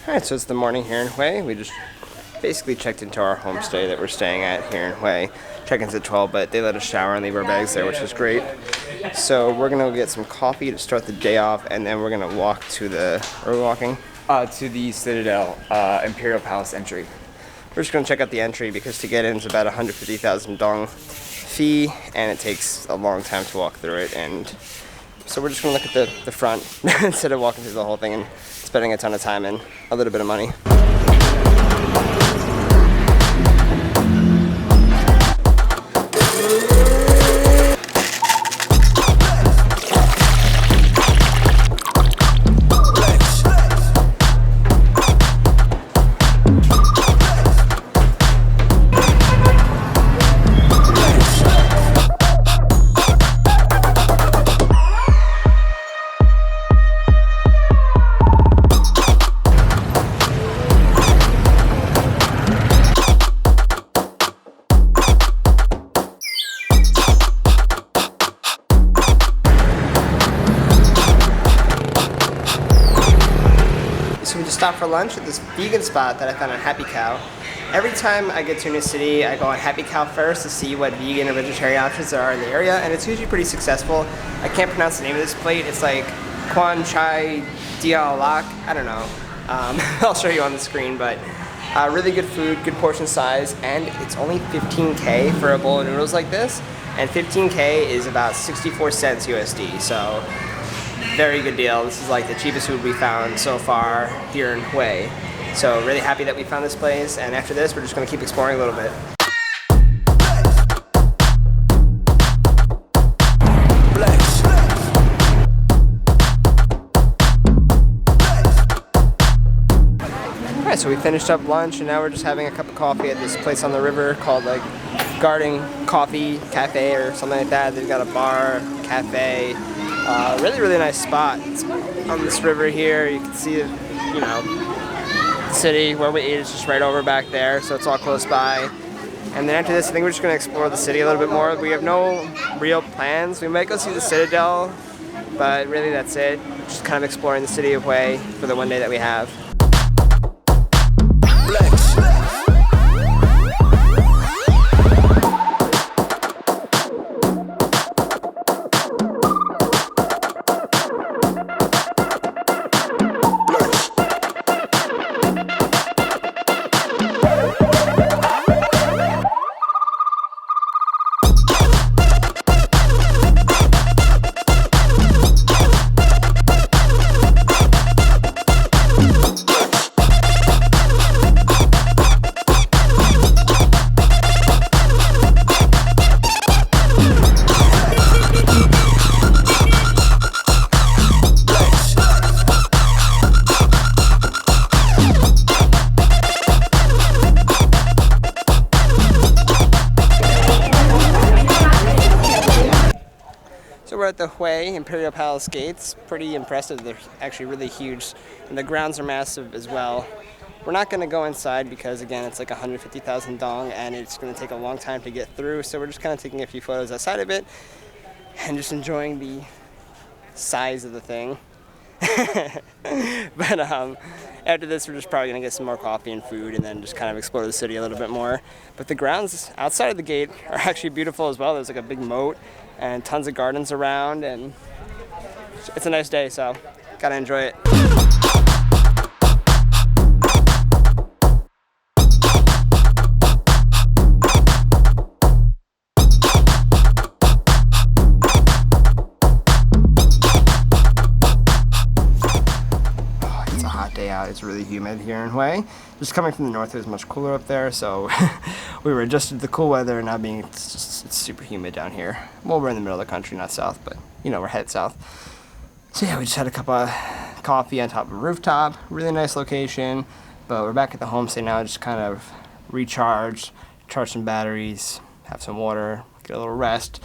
Alright, so it's the morning here in Hue. We just basically checked into our homestay that we're staying at here in Hue. Check-in's at 12, but they let us shower and leave our bags there, which is great. So we're gonna go get some coffee to start the day off, and then we're gonna walk to the... Where are we walking? To the Citadel Imperial Palace entry. We're just gonna check out the entry because to get in is about 150,000 dong fee, and it takes a long time to walk through it. And so we're just gonna look at the front instead of walking through the whole thing and spending a ton of time and a little bit of money. So we just stopped for lunch at this vegan spot that I found on Happy Cow. Every time I get to a new city, I go on Happy Cow first to see what vegan or vegetarian options there are in the area, and it's usually pretty successful. I can't pronounce the name of this plate. It's like Kwan Chai Dia Lak. I don't know. I'll show you on the screen, but really good food, good portion size, and it's only 15K for a bowl of noodles like this, and 15K is about 64 cents USD, so very good deal. This is like the cheapest food we found so far here in Hue. So really happy that we found this place, and after this we're just going to keep exploring a little bit. Alright, so we finished up lunch and now we're just having a cup of coffee at this place on the river called like Garden Coffee Cafe or something like that. They've got a bar, cafe. Really nice spot. It's on this river here. You can see, the city where we ate is just right over back there, so it's all close by. And then after this, I think we're just going to explore the city a little bit more. We have no real plans. We might go see the Citadel, but really that's it. Just kind of exploring the city of Hue for the one day that we have. So we're at the Hue Imperial Palace gates. Pretty impressive. They're actually really huge, and the grounds are massive as well. We're not going to go inside because, again, it's like 150,000 dong, and it's going to take a long time to get through. So we're just kind of taking a few photos outside of it and just enjoying the size of the thing. But after this, we're just probably going to get some more coffee and food and then just kind of explore the city a little bit more. But the grounds outside of the gate are actually beautiful as well. There's like a big moat and tons of gardens around, and it's a nice day, so gotta enjoy it. Day out. It's really humid here in Hue. Just coming from the north, it was much cooler up there, so we were adjusted to the cool weather, and now it's super humid down here. Well, we're in the middle of the country, not south, but we're headed south. So yeah, we just had a cup of coffee on top of a rooftop. Really nice location, but we're back at the homestay now, just kind of recharge, charge some batteries, have some water, get a little rest,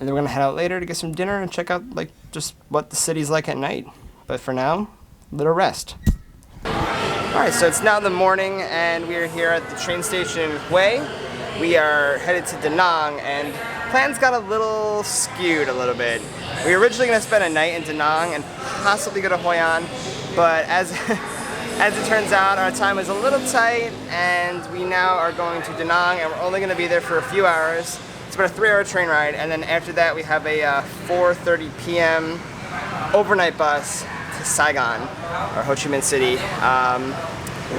and then we're gonna head out later to get some dinner and check out like just what the city's like at night. But for now, little rest. Alright, so it's now the morning and we are here at the train station in Hue. We are headed to Da Nang, and plans got a little skewed a little bit. We were originally going to spend a night in Da Nang and possibly go to Hoi An, but as As it turns out, our time was a little tight, and we now are going to Da Nang, and we're only going to be there for a few hours. It's about a 3-hour train ride, and then after that we have a 4:30 p.m. overnight bus to Saigon, or Ho Chi Minh City, and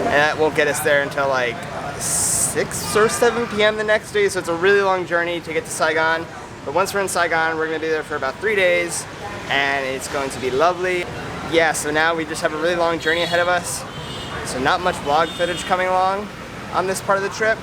that won't get us there until like 6 or 7 p.m. the next day, so it's a really long journey to get to Saigon. But once we're in Saigon, we're going to be there for about 3 days, and it's going to be lovely. Yeah, so now we just have a really long journey ahead of us, so not much vlog footage coming along on this part of the trip.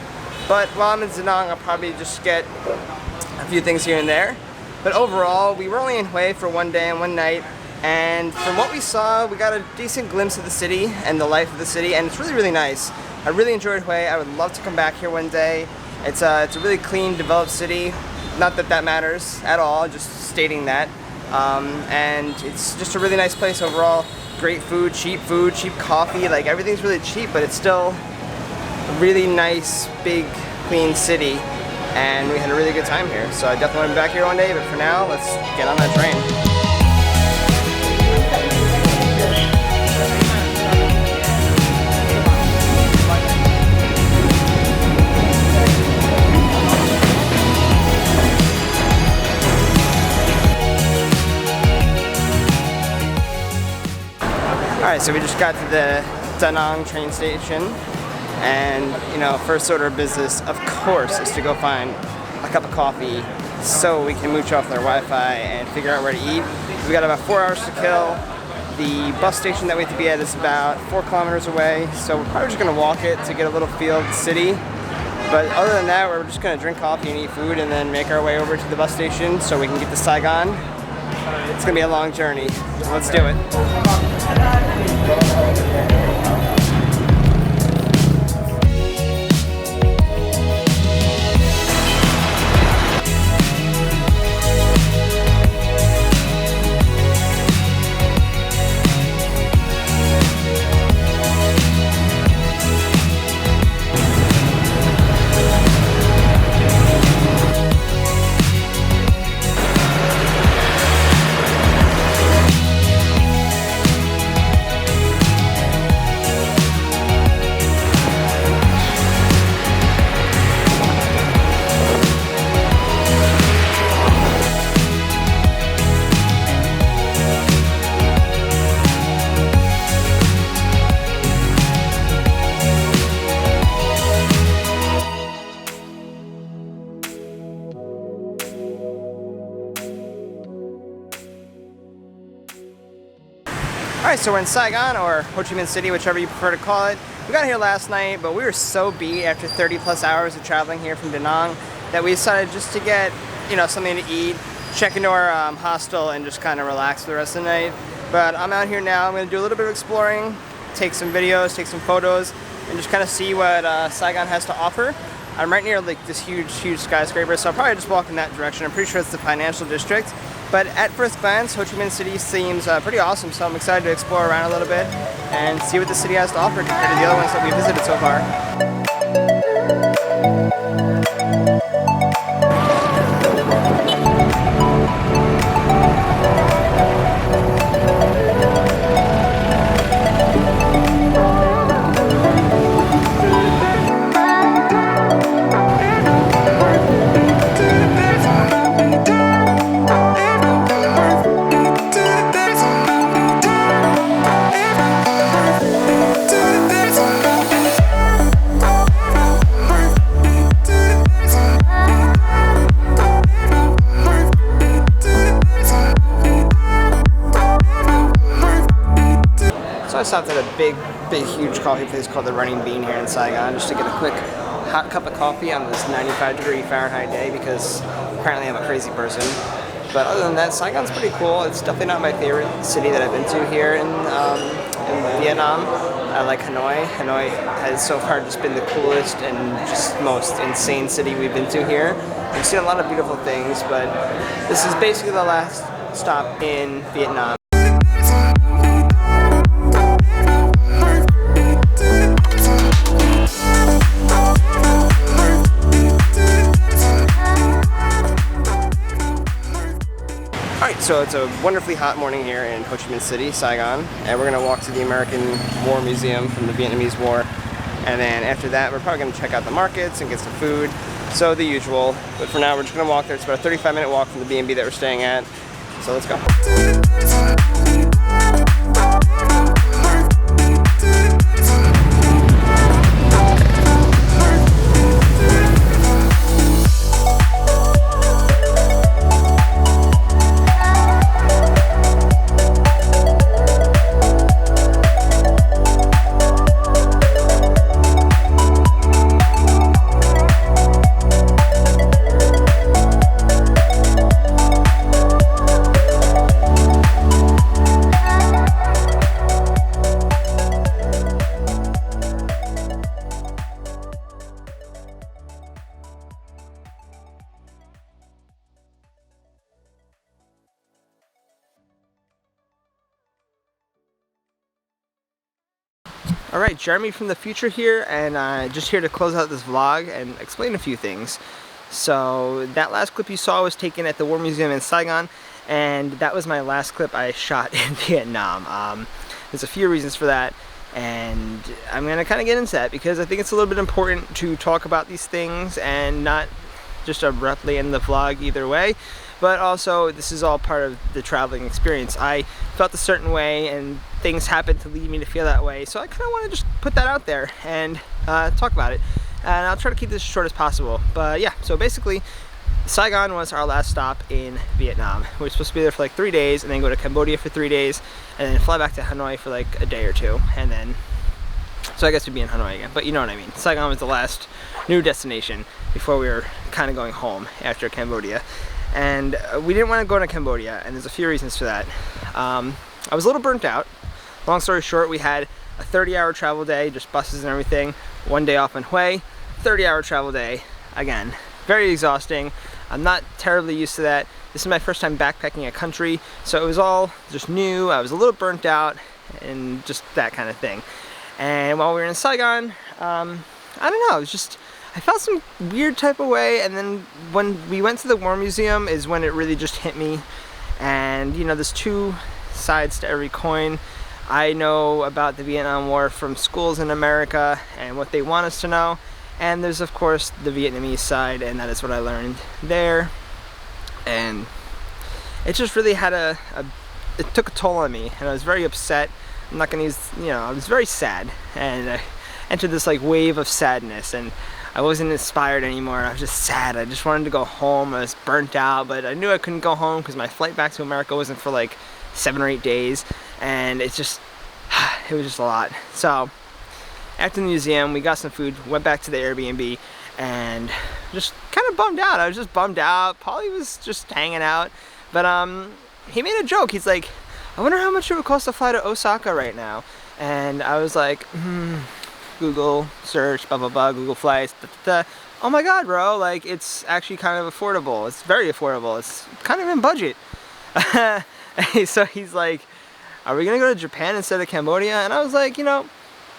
But while I'm in Da Nang, I'll probably just get a few things here and there. But overall, we were only in Hue for 1 day and 1 night, and from what we saw, we got a decent glimpse of the city and the life of the city, and it's really, really nice. I really enjoyed Hue. I would love to come back here one day. It's a really clean, developed city. Not that that matters at all, just stating that. And it's just a really nice place overall. Great food, cheap coffee, like everything's really cheap, but it's still a really nice, big, clean city. And we had a really good time here. So I definitely want to be back here one day, but for now, let's get on that train. Alright, so we just got to the Da Nang train station, and you know, first order of business, of course, is to go find a cup of coffee so we can mooch off their Wi-Fi and figure out where to eat. We got about 4 hours to kill. The bus station that we have to be at is about 4 kilometers away, so we're probably just going to walk it to get a little feel of the city. But other than that, we're just going to drink coffee and eat food and then make our way over to the bus station so we can get to Saigon. It's going to be a long journey, so let's do it. Alright, so we're in Saigon, or Ho Chi Minh City, whichever you prefer to call it. We got here last night, but we were so beat after 30 plus hours of traveling here from Da Nang that we decided just to get, you know, something to eat, check into our hostel, and just kind of relax for the rest of the night. But I'm out here now. I'm going to do a little bit of exploring, take some videos, take some photos, and just kind of see what Saigon has to offer. I'm right near like this huge skyscraper, so I'll probably just walk in that direction. I'm pretty sure it's the financial district. But at first glance, Ho Chi Minh City seems pretty awesome, so I'm excited to explore around a little bit and see what the city has to offer compared to the other ones that we've visited so far. So I stopped at a big, huge coffee place called the Running Bean here in Saigon just to get a quick hot cup of coffee on this 95-degree Fahrenheit day because apparently I'm a crazy person. But other than that, Saigon's pretty cool. It's definitely not my favorite city that I've been to here in Vietnam. I like Hanoi. Hanoi has so far just been the coolest and just most insane city we've been to here. We've seen a lot of beautiful things, but this is basically the last stop in Vietnam. So it's a wonderfully hot morning here in Ho Chi Minh City, Saigon, and we're gonna walk to the American War Museum from the Vietnamese War. And then after that, we're probably gonna check out the markets and get some food. So the usual, but for now we're just gonna walk there. It's about a 35-minute walk from the B&B that we're staying at. So let's go. Alright, Jeremy from the future here, and just here to close out this vlog and explain a few things. So that last clip you saw was taken at the War Museum in Saigon, and that was my last clip I shot in Vietnam. There's a few reasons for that, and I'm going to kind of get into that because I think it's a little bit important to talk about these things and not just abruptly end the vlog either way. But also, this is all part of the traveling experience. I felt a certain way and things happened to lead me to feel that way. So I kind of want to just put that out there and talk about it. And I'll try to keep this as short as possible. But yeah, so basically, Saigon was our last stop in Vietnam. We were supposed to be there for like 3 days and then go to Cambodia for 3 days and then fly back to Hanoi for like a day or two. And then, so I guess we'd be in Hanoi again, but you know what I mean. Saigon was the last new destination before we were kind of going home after Cambodia. And we didn't want to go to Cambodia, and there's a few reasons for that. I was a little burnt out. Long story short, we had a 30-hour travel day, just buses and everything, 1 day off in Hue, 30-hour travel day. Again, very exhausting. I'm not terribly used to that. This is my first time backpacking a country, so it was all just new. I was a little burnt out, and just that kind of thing. And while we were in Saigon, I don't know, it was just, I felt some weird type of way, and then when we went to the War Museum is when it really just hit me. And you know, there's two sides to every coin. I know about the Vietnam War from schools in America and what they want us to know, and there's of course the Vietnamese side, and that is what I learned there. And it just really had it took a toll on me, and I was very upset. I'm not gonna use, you know, I was very sad, and I entered this like wave of sadness, and I wasn't inspired anymore. I was just sad. I just wanted to go home. I was burnt out, but I knew I couldn't go home because my flight back to America wasn't for like 7 or 8 days, and it was just a lot. So after the museum, we got some food, went back to the Airbnb, and just kind of bummed out. I was just bummed out. Paulie was just hanging out, but he made a joke. He's like, I wonder how much it would cost to fly to Osaka right now. And I was like, Google search, blah blah blah, Google flights, da, da, da. Oh my god, bro, like it's actually kind of affordable. It's very affordable. It's kind of in budget. So he's like, are we gonna go to Japan instead of Cambodia? And I was like, you know,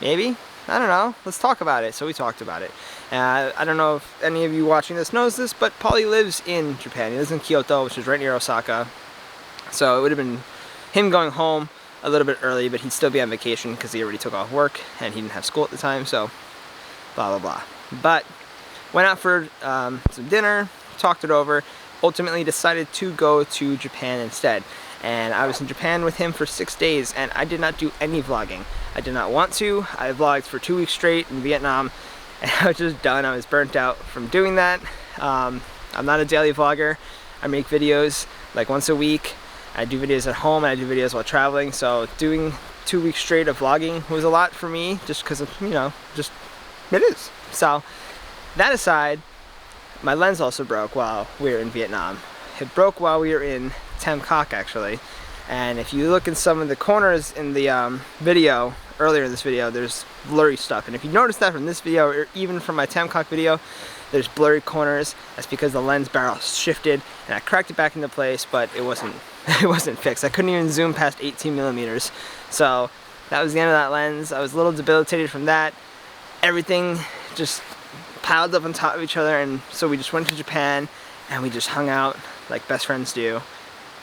maybe. I don't know. Let's talk about it. So we talked about it. I don't know if any of you watching this knows this, but Paulie lives in Japan. He lives in Kyoto, which is right near Osaka. So it would have been him going home a little bit early, but he'd still be on vacation because he already took off work and he didn't have school at the time, so blah blah blah. But went out for some dinner, talked it over, ultimately decided to go to Japan instead. And I was in Japan with him for 6 days, and I did not do any vlogging. I did not want to. I vlogged for 2 weeks straight in Vietnam, and I was just done. I was burnt out from doing that. I'm not a daily vlogger. I make videos like once a week. I do videos at home and I do videos while traveling, so doing 2 weeks straight of vlogging was a lot for me just because of, you know, just it is. So that aside, my lens also broke while we were in Vietnam. It broke while we were in Tam Coc actually, and if you look in some of the corners in the video, earlier in this video, there's blurry stuff, and if you notice that from this video or even from my Tam Coc video, there's blurry corners. That's because the lens barrel shifted and I cracked it back into place, but it wasn't fixed. I couldn't even zoom past 18 millimeters. So that was the end of that lens. I was a little debilitated from that. Everything just piled up on top of each other, and so we just went to Japan and we just hung out like best friends do.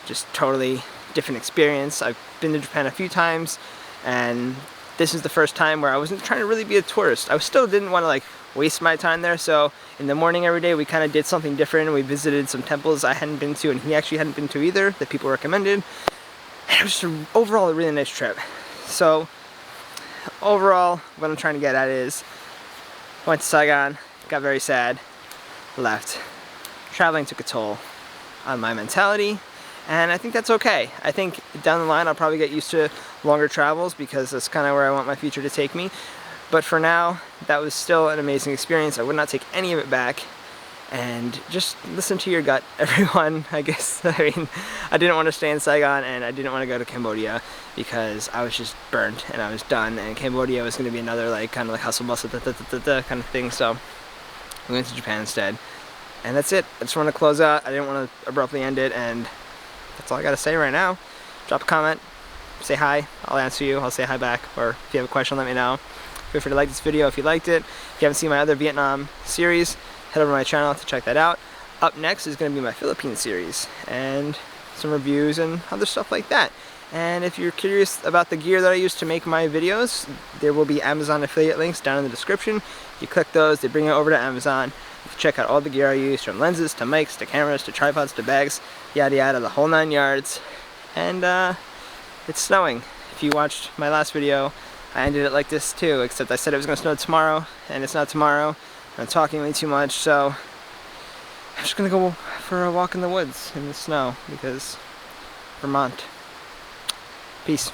just totally different experience. I've been to Japan a few times, and this is the first time where I wasn't trying to really be a tourist. I still didn't want to like waste my time there, so in the morning every day we kind of did something different. We visited some temples I hadn't been to and he actually hadn't been to either, that people recommended. And it was just overall a really nice trip. So overall, what I'm trying to get at is, I went to Saigon, got very sad, left. Traveling took a toll on my mentality, and I think that's okay. I think down the line I'll probably get used to longer travels because that's kind of where I want my future to take me. But for now, that was still an amazing experience. I would not take any of it back. And just listen to your gut, everyone, I guess. I mean, I didn't want to stay in Saigon and I didn't want to go to Cambodia because I was just burnt and I was done. And Cambodia was going to be another like kind of like hustle bustle kind of thing. So we went to Japan instead. And that's it. I just want to close out. I didn't want to abruptly end it, and that's all I got to say right now. Drop a comment, say hi, I'll answer you, I'll say hi back, or if you have a question, let me know. Feel free to like this video if you liked it. If you haven't seen my other Vietnam series, head over to my channel to check that out. Up next is going to be my Philippines series, and some reviews and other stuff like that. And if you're curious about the gear that I use to make my videos, there will be Amazon affiliate links down in the description. You click those, they bring you over to Amazon. You can check out all the gear I use, from lenses to mics to cameras to tripods to bags, yada yada, the whole 9 yards. And it's snowing. If you watched my last video, I ended it like this too, except I said it was going to snow tomorrow, and it's not tomorrow. I'm talking way too much, so I'm just going to go for a walk in the woods in the snow, because Vermont. Peace.